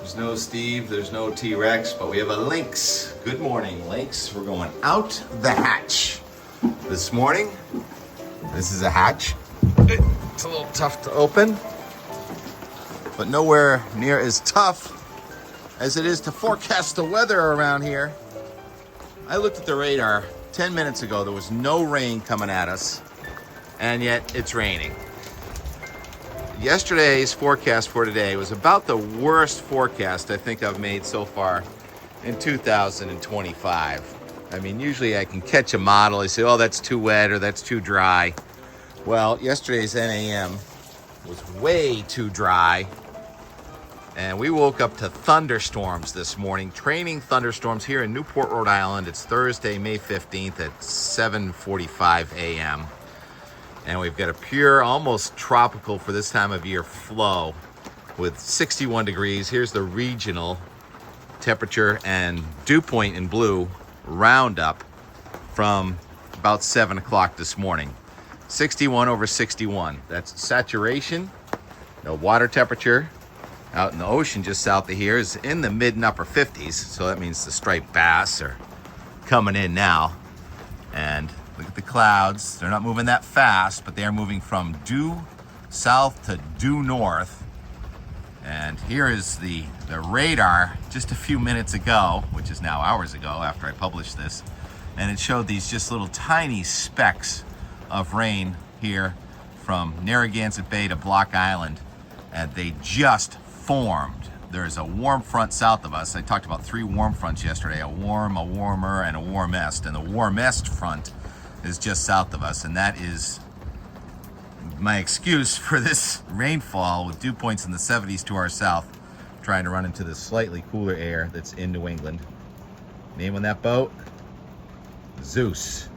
There's no Steve, there's no T-Rex, but we have a Lynx. Good morning, Lynx. We're going out the hatch this morning. This is a hatch. It's a little tough to open, but nowhere near as tough as it is to forecast the weather around here. I looked at the radar 10 minutes ago. There was no rain coming at us, and yet it's raining. Yesterday's forecast for today was about the worst forecast I think I've made so far in 2025. I mean, usually I can catch a model. I say, oh, that's too wet or that's too dry. Well, yesterday's NAM was way too dry. And we woke up to thunderstorms this morning, training thunderstorms here in Newport, Rhode Island. It's Thursday, May 15th at 7:45 a.m. And we've got a pure, almost tropical for this time of year flow with 61 degrees. Here's the regional temperature and dew point in blue roundup from about 7 o'clock this morning. 61 over 61. That's saturation. The water temperature out in the ocean just south of here is in the mid and upper 50s. So that means the striped bass are coming in now. And look at the clouds. They're not moving that fast, but they are moving from due south to due north. And here is the radar just a few minutes ago, which is now hours ago after I published this. And it showed these just little tiny specks of rain here from Narragansett Bay to Block Island. And they just formed. There's a warm front south of us. I talked about 3 warm fronts yesterday, a warm, a warmer, and a warmest. And the warmest front is just south of us, and that is my excuse for this rainfall with dew points in the 70s to our south, trying to run into this slightly cooler air that's in New England. Name on that boat? Zeus,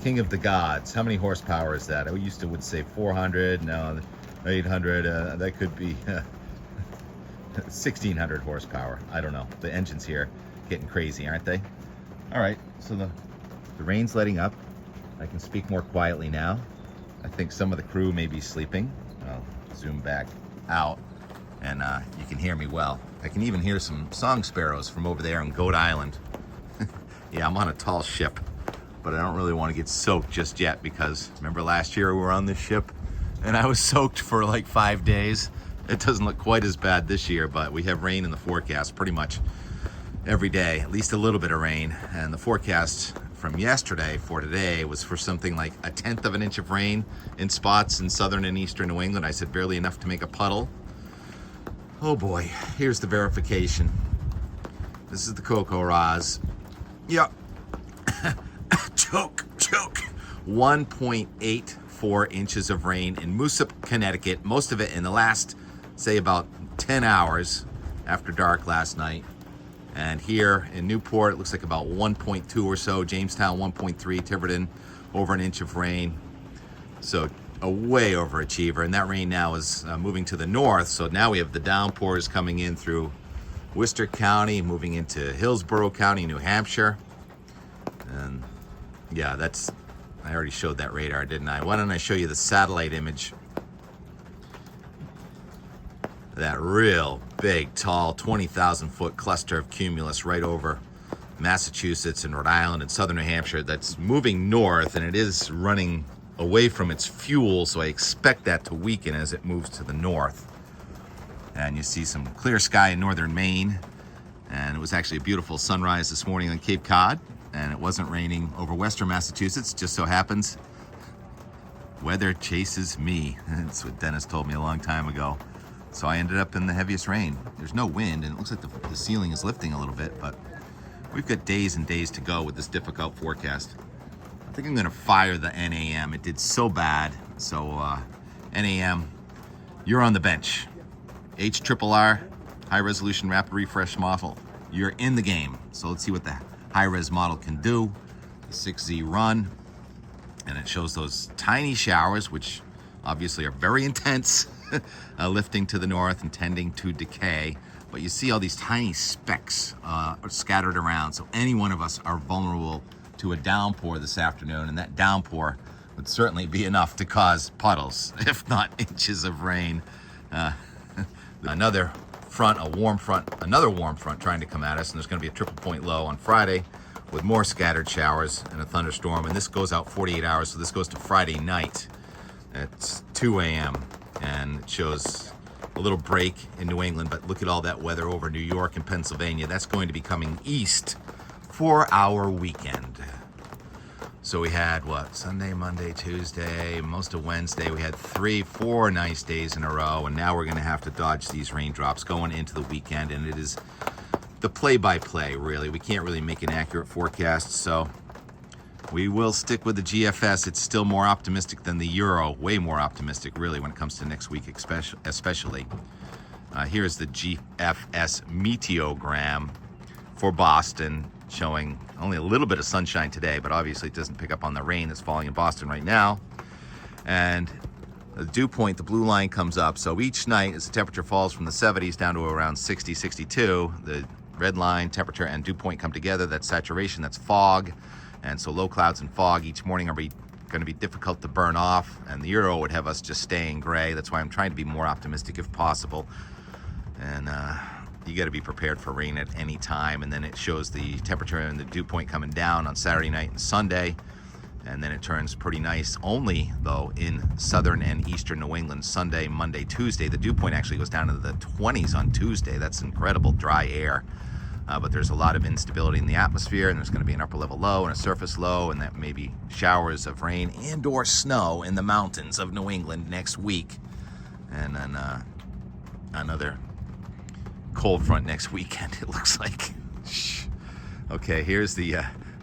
king of the gods. How many horsepower is that? I would say 400, no, 800, that could be 1600 horsepower. I don't know. The engines here getting crazy, aren't they? All right, so the rain's letting up. I can speak more quietly now. I think some of the crew may be sleeping. I'll zoom back out and you can hear me well. I can even hear some song sparrows from over there on Goat Island. Yeah, I'm on a tall ship, but I don't really want to get soaked just yet because remember last year we were on this ship and I was soaked for like 5 days. It doesn't look quite as bad this year, but we have rain in the forecast pretty much every day, at least a little bit of rain. And the forecast from yesterday for today was for something like 1/10 of an inch of rain in spots in southern and eastern New England. I said barely enough to make a puddle. Oh boy, here's the verification. This is the Cocoa Roz. Yep. choke. 1.84 inches of rain in Moosop, Connecticut. Most of it in the last, say, about 10 hours after dark last night. And here in Newport, it looks like about 1.2 or so. Jamestown, 1.3. Tiverton, over an inch of rain. So a way overachiever. And that rain now is moving to the north. So now we have the downpours coming in through Worcester County, moving into Hillsborough County, New Hampshire. And yeah, I already showed that radar, didn't I? Why don't I show you the satellite image? That real big, tall, 20,000 foot cluster of cumulus right over Massachusetts and Rhode Island and southern New Hampshire that's moving north, and it is running away from its fuel, so I expect that to weaken as it moves to the north. And you see some clear sky in northern Maine, and it was actually a beautiful sunrise this morning on Cape Cod, and it wasn't raining over western Massachusetts. Just so happens weather chases me. That's what Dennis told me a long time ago. So I ended up in the heaviest rain. There's no wind, and it looks like the ceiling is lifting a little bit, but we've got days and days to go with this difficult forecast. I think I'm gonna fire the NAM. It did so bad. So NAM, you're on the bench. HRRR, high resolution rapid refresh model. You're in the game. So let's see what the high res model can do. The 6Z run, and it shows those tiny showers, which obviously are very intense. Lifting to the north and tending to decay, but you see all these tiny specks scattered around, so any one of us are vulnerable to a downpour this afternoon, and that downpour would certainly be enough to cause puddles, if not inches of rain. Another front, a warm front, another warm front trying to come at us, and there's going to be a triple point low on Friday with more scattered showers and a thunderstorm, and this goes out 48 hours, so this goes to Friday night at 2 a.m. and it shows a little break in New England, but look at all that weather over New York and Pennsylvania. That's going to be coming east for our weekend. So we had what, Sunday, Monday, Tuesday, most of Wednesday. We had 3-4 nice days in a row, and now we're going to have to dodge these raindrops going into the weekend, and it is the play-by-play, really. We can't really make an accurate forecast, so we will stick with the GFS. It's still more optimistic than the Euro, way more optimistic, really, when it comes to next week especially. Here's the GFS meteogram for Boston, showing only a little bit of sunshine today, but obviously it doesn't pick up on the rain that's falling in Boston right now. And the dew point, the blue line, comes up. So each night, as the temperature falls from the 70s down to around 60, 62, the red line, temperature, and dew point come together. That's saturation, that's fog. And so low clouds and fog each morning are going to be difficult to burn off. And the Euro would have us just staying gray. That's why I'm trying to be more optimistic if possible. And you got to be prepared for rain at any time. And then it shows the temperature and the dew point coming down on Saturday night and Sunday. And then it turns pretty nice only, though, in southern and eastern New England. Sunday, Monday, Tuesday, the dew point actually goes down to the 20s on Tuesday. That's incredible dry air. But there's a lot of instability in the atmosphere, and there's going to be an upper level low and a surface low, and that may be showers of rain and or snow in the mountains of New England next week. And then another cold front next weekend, it looks like. Okay, here's the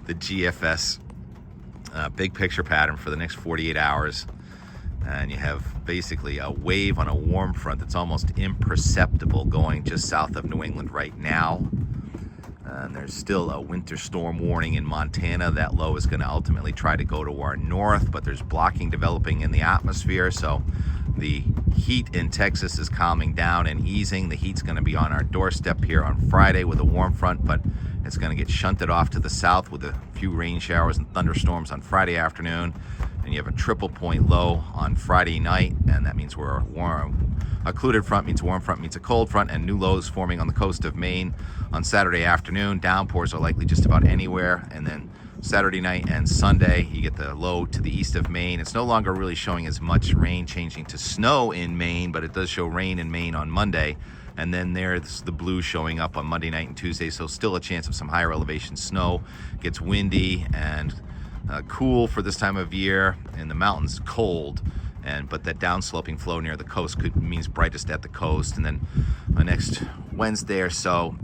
GFS big picture pattern for the next 48 hours. And you have basically a wave on a warm front that's almost imperceptible going just south of New England right now. And there's still a winter storm warning in Montana. That low is going to ultimately try to go to our north, but there's blocking developing in the atmosphere. So the heat in Texas is calming down and easing. The heat's going to be on our doorstep here on Friday with a warm front, but it's going to get shunted off to the south with a few rain showers and thunderstorms on Friday afternoon. And you have a triple point low on Friday night, and that means we're warm. A occluded front means warm front means a cold front, and new lows forming on the coast of Maine on Saturday afternoon. Downpours are likely just about anywhere. And then Saturday night and Sunday, you get the low to the east of Maine. It's no longer really showing as much rain, changing to snow in Maine, but it does show rain in Maine on Monday. And then there's the blue showing up on Monday night and Tuesday, so still a chance of some higher elevation snow. Gets windy and cool for this time of year. In the mountains, cold. But that downsloping flow near the coast means brightest at the coast. And then next Wednesday or so,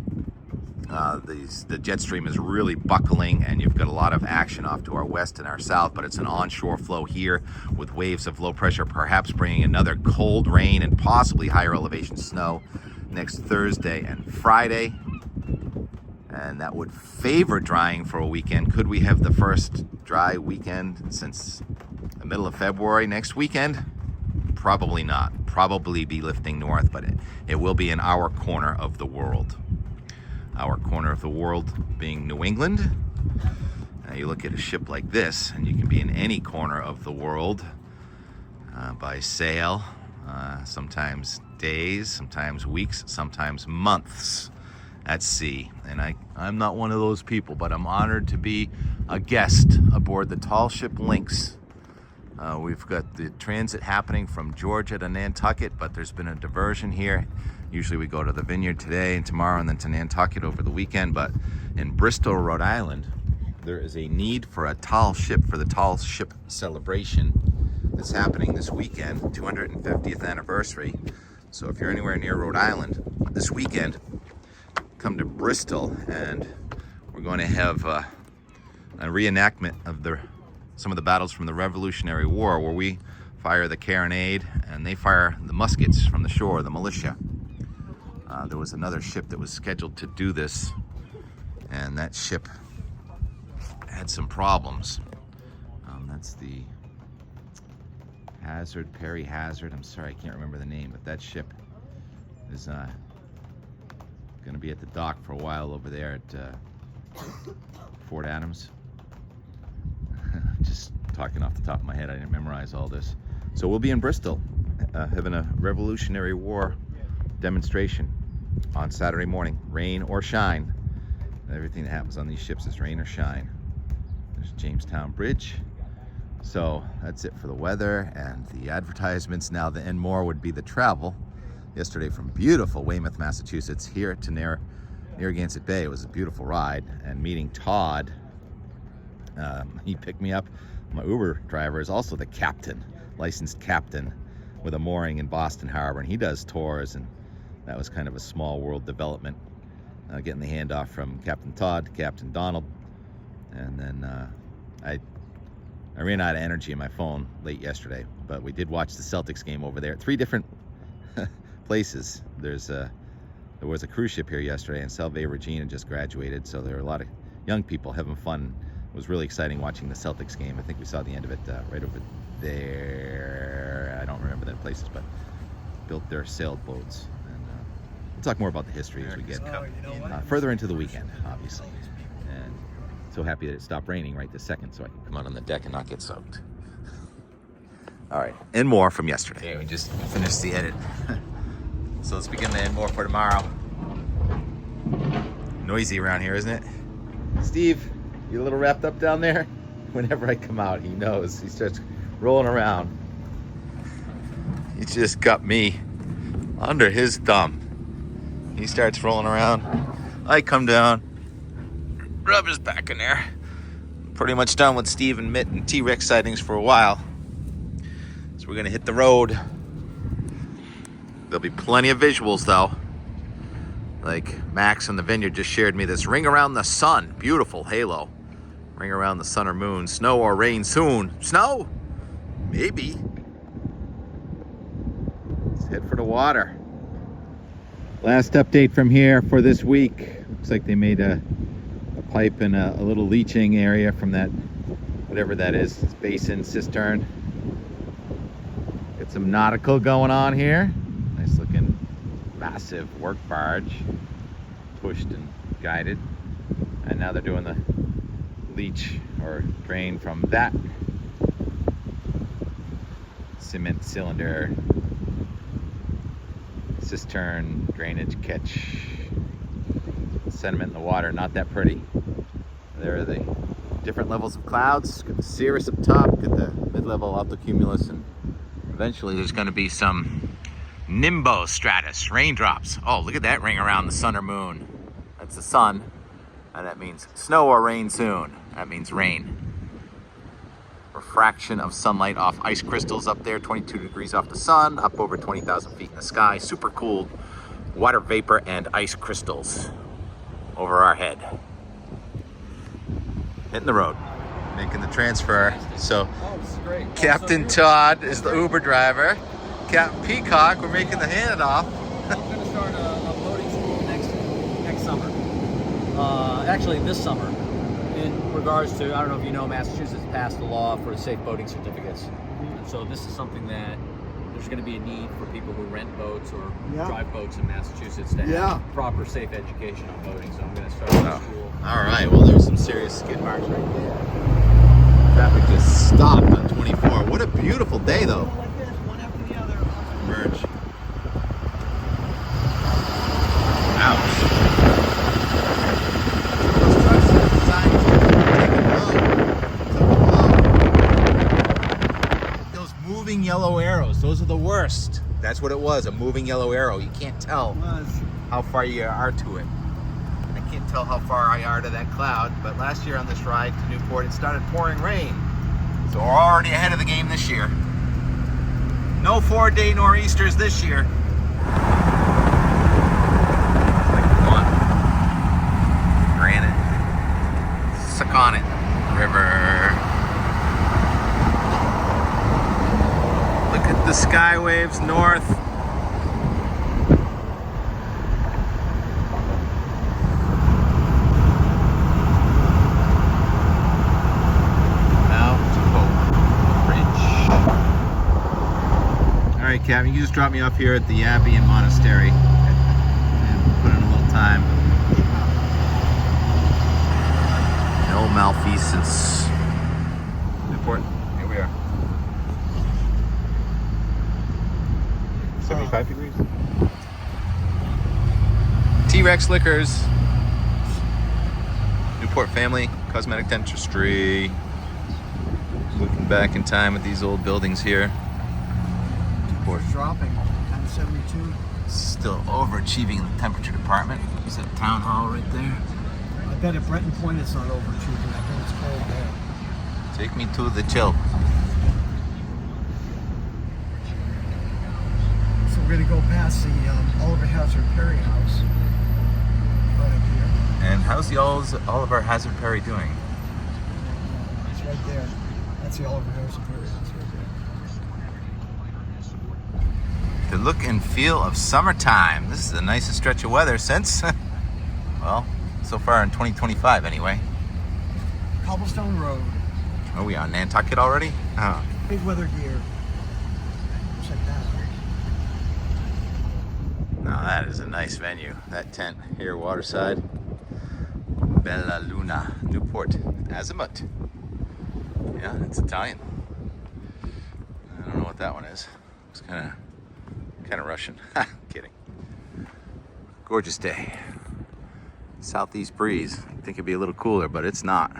the jet stream is really buckling, and you've got a lot of action off to our west and our south, but it's an onshore flow here with waves of low pressure, perhaps bringing another cold rain and possibly higher elevation snow next Thursday and Friday. And that would favor drying for a weekend. Could we have the first dry weekend since the middle of February next weekend? Probably not. Probably be lifting north, but it will be in our corner of the world. Our corner of the world being New England. Now you look at a ship like this, and you can be in any corner of the world by sail, sometimes days, sometimes weeks, sometimes months at sea. And I'm not one of those people, but I'm honored to be a guest aboard the Tall Ship Lynx. We've got the transit happening from Georgia to Nantucket, but there's been a diversion here. Usually we go to the Vineyard today and tomorrow and then to Nantucket over the weekend, but in Bristol, Rhode Island, there is a need for a tall ship for the Tall Ship celebration that's happening this weekend, 250th anniversary. So if you're anywhere near Rhode Island this weekend, come to Bristol, and we're going to have a reenactment of some of the battles from the Revolutionary War, where we fire the carronade and they fire the muskets from the shore, the militia. There was another ship that was scheduled to do this, and that ship had some problems. That's the Perry Hazard. I'm sorry, I can't remember the name, but that ship is going to be at the dock for a while over there at Fort Adams. Just talking off the top of my head, I didn't memorize all this. So we'll be in Bristol having a Revolutionary War demonstration. on Saturday morning, rain or shine. Everything that happens on these ships is rain or shine. There's Jamestown Bridge. So that's it for the weather and the advertisements. Now the and more would be the travel. Yesterday from beautiful Weymouth, Massachusetts here to Narragansett Bay. It was a beautiful ride, and meeting Todd. He picked me up. My Uber driver is also the captain, licensed captain with a mooring in Boston Harbor, and he does tours, and that was kind of a small world development, getting the handoff from Captain Todd to Captain Donald. And then I ran out of energy in my phone late yesterday, but we did watch the Celtics game over there at 3 different places. There was a cruise ship here yesterday, and Salve Regina just graduated, so there were a lot of young people having fun. It was really exciting watching the Celtics game. I think we saw the end of it right over there. I don't remember the places, but built their sailboats. And we'll talk more about the history as we get further into the weekend, obviously. And so happy that it stopped raining right this second, so I can come out on the deck and not get soaked. All right, and more from yesterday. Okay, we just finished the edit. So let's begin the and more for tomorrow. Noisy around here, isn't it? Steve, you a little wrapped up down there? Whenever I come out, he knows. He starts rolling around. He just got me under his thumb. He starts rolling around. I come down, rub his back in there. Pretty much done with Steve and Mitt and T-Rex sightings for a while. So we're gonna hit the road. There'll be plenty of visuals though. Like Max in the vineyard just shared me this ring around the sun. Beautiful halo. Ring around the sun or moon. Snow or rain soon. Snow? Maybe. Let's head for the water. Last update from here for this week. Looks like they made a pipe in a little leaching area from that, whatever that is, basin, cistern. Get some nautical going on here. Nice looking massive work barge, pushed and guided. And now they're doing the leach or drain from that cement cylinder, cistern, drainage catch. Sediment in the water, not that pretty. There are the different levels of clouds. Got the cirrus up top, got the mid-level altocumulus, and eventually there's going to be some nimbostratus, raindrops. Oh, look at that ring around the sun or moon. That's the sun, and that means snow or rain soon. That means rain. Refraction of sunlight off ice crystals up there, 22 degrees off the sun, up over 20,000 feet in the sky. Super cooled water vapor and ice crystals over our head. Hitting the road, making the transfer. So Captain Todd is the Uber driver. Captain Peacock, we're making the handoff. I'm going to start a boating school next summer. Actually, this summer. In regards to, I don't know if you know, Massachusetts passed a law for safe boating certificates. And so this is something that there's going to be a need for people who rent boats or drive boats in Massachusetts to have proper safe education on boating. So I'm going to start a school. All right, well, there's some serious skid marks right there. Traffic just stopped on 24. What a beautiful day, though. One after the other. Merge. Ouch. Those trucks are designed to those moving yellow arrows, those are the worst. That's what it was, a moving yellow arrow. You can't tell how far you are to it. I can't tell how far I are to that cloud, but last year on this ride to Newport, it started pouring rain. So we're already ahead of the game this year. No 4-day nor'easters this year. Granite. Sakonnet River. Look at the sky waves north. Captain, you just drop me off here at the Abbey and Monastery and put in a little time. No malfeasance. Newport, here we are. 75 degrees. T-Rex Liquors. Newport Family Cosmetic Dentistry. Looking back in time at these old buildings here. Newport's dropping at 72. Still overachieving the temperature department. There's that town hall right there. I bet at Breton Point it's not overachieving. I think it's cold there. Take me to the chill. So we're going to go past the Oliver Hazard Perry house. Right up here. And how's the Oliver Hazard Perry doing? It's right there. That's the Oliver Hazard Perry house right there. The look and feel of summertime. This is the nicest stretch of weather since, well, so far in 2025 anyway. Cobblestone Road. Are we on Nantucket already? Oh. Big weather gear. Just like that. Now that is a nice venue. That tent here, waterside. Bella Luna, Newport, Azimut. Yeah, it's Italian. I don't know what that one is. It's kind of Russian. Kidding. Gorgeous day. Southeast breeze. I think it'd be a little cooler, but it's not.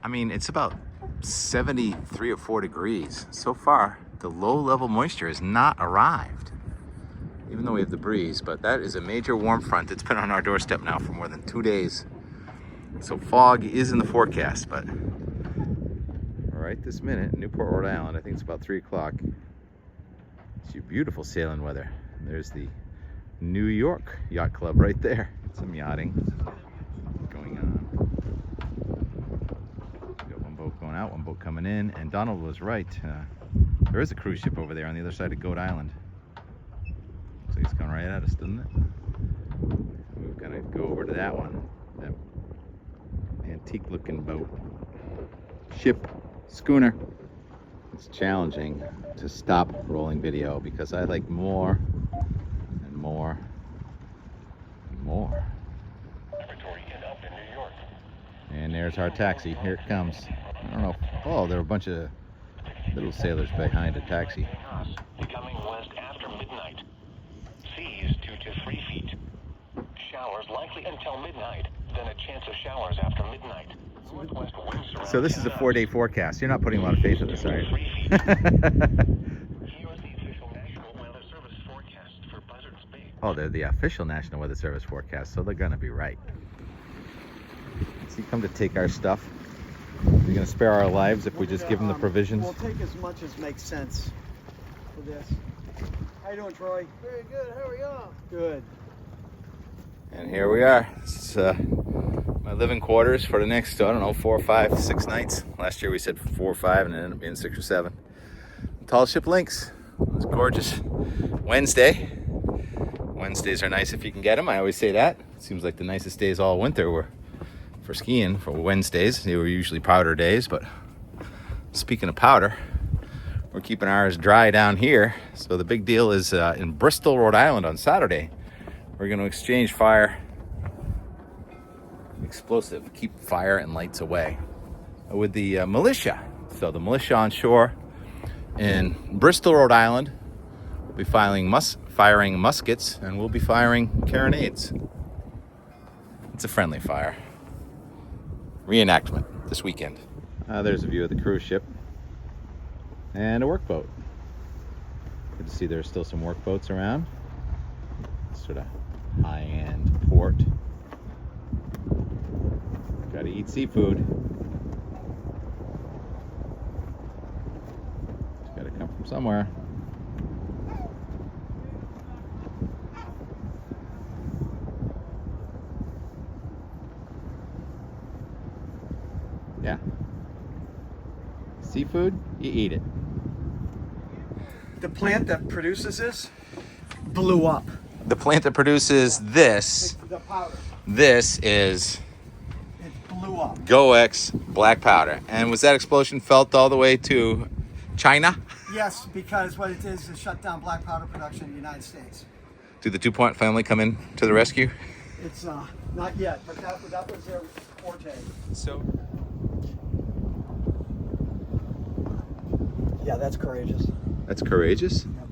I mean, it's about 73 or 4 degrees. So far, the low-level moisture has not arrived, even though we have the breeze. But that is a major warm front that's been on our doorstep now for more than 2 days. So fog is in the forecast, but right this minute, Newport, Rhode Island, I think it's about 3 o'clock. It's your beautiful sailing weather. And there's the New York Yacht Club right there. Some yachting going on. Going out, one boat coming in, and Donald was right. There is a cruise ship over there on the other side of Goat Island. Looks like it's coming right at us, doesn't it? We're gonna go over to that one, that antique-looking boat, ship, schooner. It's challenging to stop rolling video because I like more and more and more. And there's our taxi. Here it comes. I don't know. Oh, there are a bunch of little sailors behind a taxi. Becoming west after midnight. Seas 2 to 3 feet. Showers likely until midnight. Then a chance of showers after midnight. Northwest winds around. So this is a 4-day forecast. You're not putting a lot of faith in this, are you? Here is the official National Weather Service forecast for Buzzards Bay. Oh, they're the official National Weather Service forecast, so they're gonna be right. Does he come to take our stuff? Is he gonna spare our lives if we just give him the provisions? We'll take as much as makes sense for this. How you doing, Troy? Very good. How are y'all? Good. And here we are. This is my living quarters for the next, I don't know, 4 or 5, 6 nights. Last year we said 4 or 5, and it ended up being 6 or 7. Tall Ship Lynx. It was gorgeous. Wednesday. Wednesdays are nice if you can get them. I always say that. It seems like the nicest days all winter were for skiing, for Wednesdays. They were usually powder days, but speaking of powder, we're keeping ours dry down here. So the big deal is in Bristol, Rhode Island on Saturday, we're going to exchange fire, explosive, keep fire and lights away, with the militia. So the militia on shore in Bristol, Rhode Island will be firing muskets, and we'll be firing carronades. It's a friendly fire. Reenactment this weekend. There's a view of the cruise ship and a workboat. Good to see there's still some workboats around. Sort of high-end port. Gotta eat seafood. It's gotta come from somewhere. Yeah. Seafood, you eat it. The plant that produces this blew up. The plant that produces this, The powder. this is It blew up. GoX black powder. And was that explosion felt all the way to China? Yes, because what it is shut down black powder production in the United States. Did the DuPont family come in to the rescue? It's not yet, but that was their forte. So Yeah, that's courageous. that's courageous. Yep.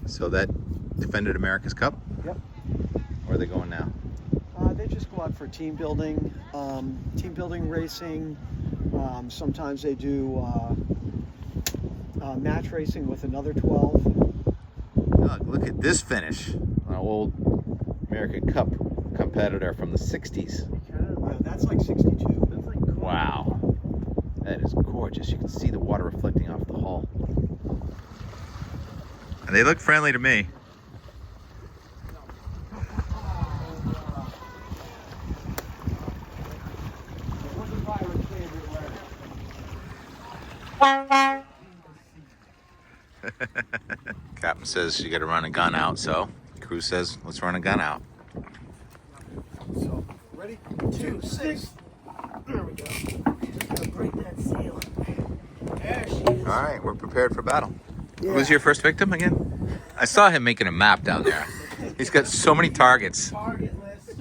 So that defended America's Cup? Yep. Or Where are they going now? They just go out for team building racing. Sometimes they do match racing with another 12. Look at this finish. An old American Cup competitor from the 60s. Yeah, that's like 62. That's like cool. Wow. That is gorgeous. You can see the water reflecting off the hull. And they look friendly to me. Captain says you got to run a gun out, so crew says let's run a gun out. So, ready? 2, 6. There we go. Just gotta break that seal. There she is. All right, we're prepared for battle. Yeah. Who's your first victim again? I saw him making a map down there. He's got so many targets. Target list.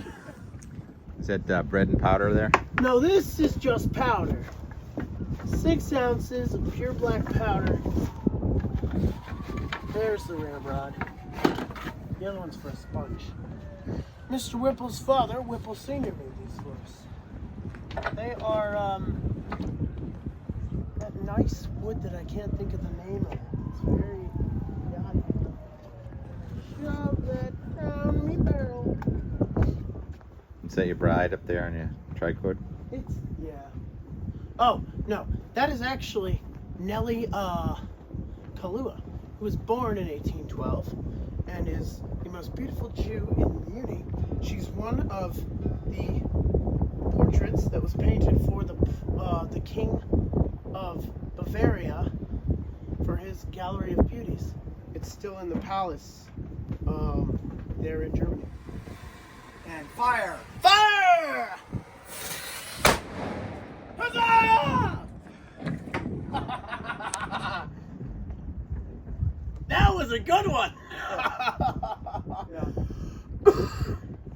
Is that bread and powder there? No, this is just powder. 6 ounces of pure black powder. There's the ramrod. The other one's for a sponge. Mr. Whipple's father, Whipple Sr., made these for us. They are that nice wood that I can't think of the name of. It's very yachty. Shove that down me barrel. Is that your bride up there on your tricord? It's, yeah. Oh, no. That is actually Nellie Kahlua, who was born in 1812 and is the most beautiful Jew in Muni. She's one of the portraits that was painted for the King of Bavaria for his Gallery of Beauties. It's still in the palace there in Germany. And fire! Fire! Huzzah! That was a good one.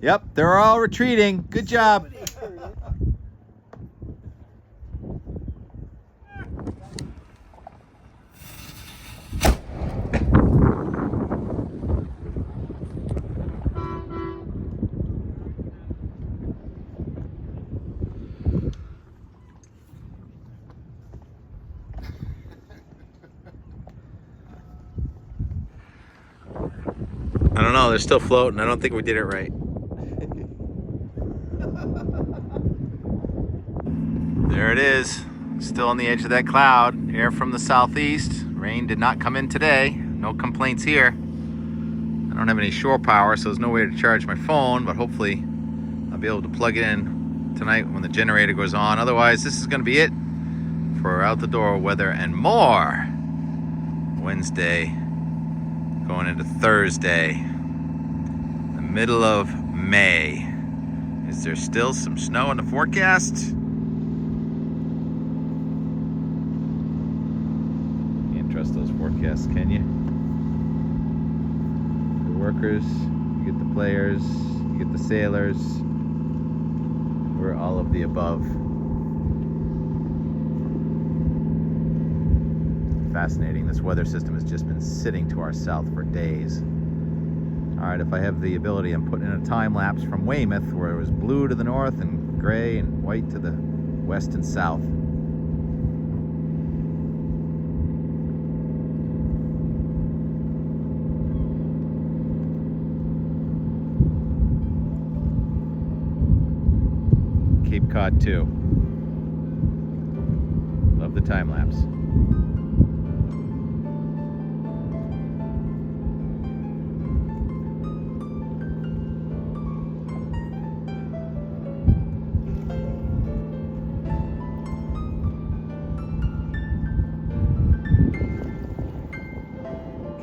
Yep, they're all retreating. Good job. I don't know, they're still floating. I don't think we did it right. There it is, still on the edge of that cloud. Air from the southeast. Rain did not come in today. No complaints here. I don't have any shore power, so there's no way to charge my phone, but hopefully I'll be able to plug it in tonight when the generator goes on. Otherwise, this is going to be it for Out the Door weather and more. Wednesday, going into Thursday, the middle of May. Is there still some snow in the forecast? Can't trust those forecasts, can you? The workers, you get the players, you get the sailors. We're all of the above. Fascinating. This weather system has just been sitting to our south for days. All right, if I have the ability, I'm putting in a time lapse from Weymouth, where it was blue to the north and gray and white to the west and south. Cape Cod too. Love the time lapse.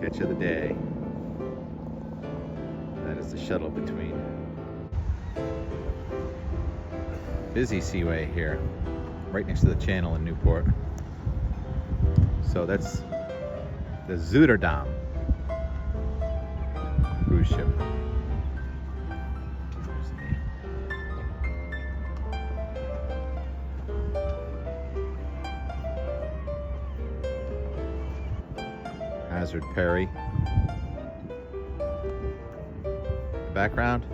Catch of the day. That is the shuttle between. Busy seaway here, right next to the channel in Newport. So that's the Zutterdam cruise ship. There's the name. Hazard Perry. Background.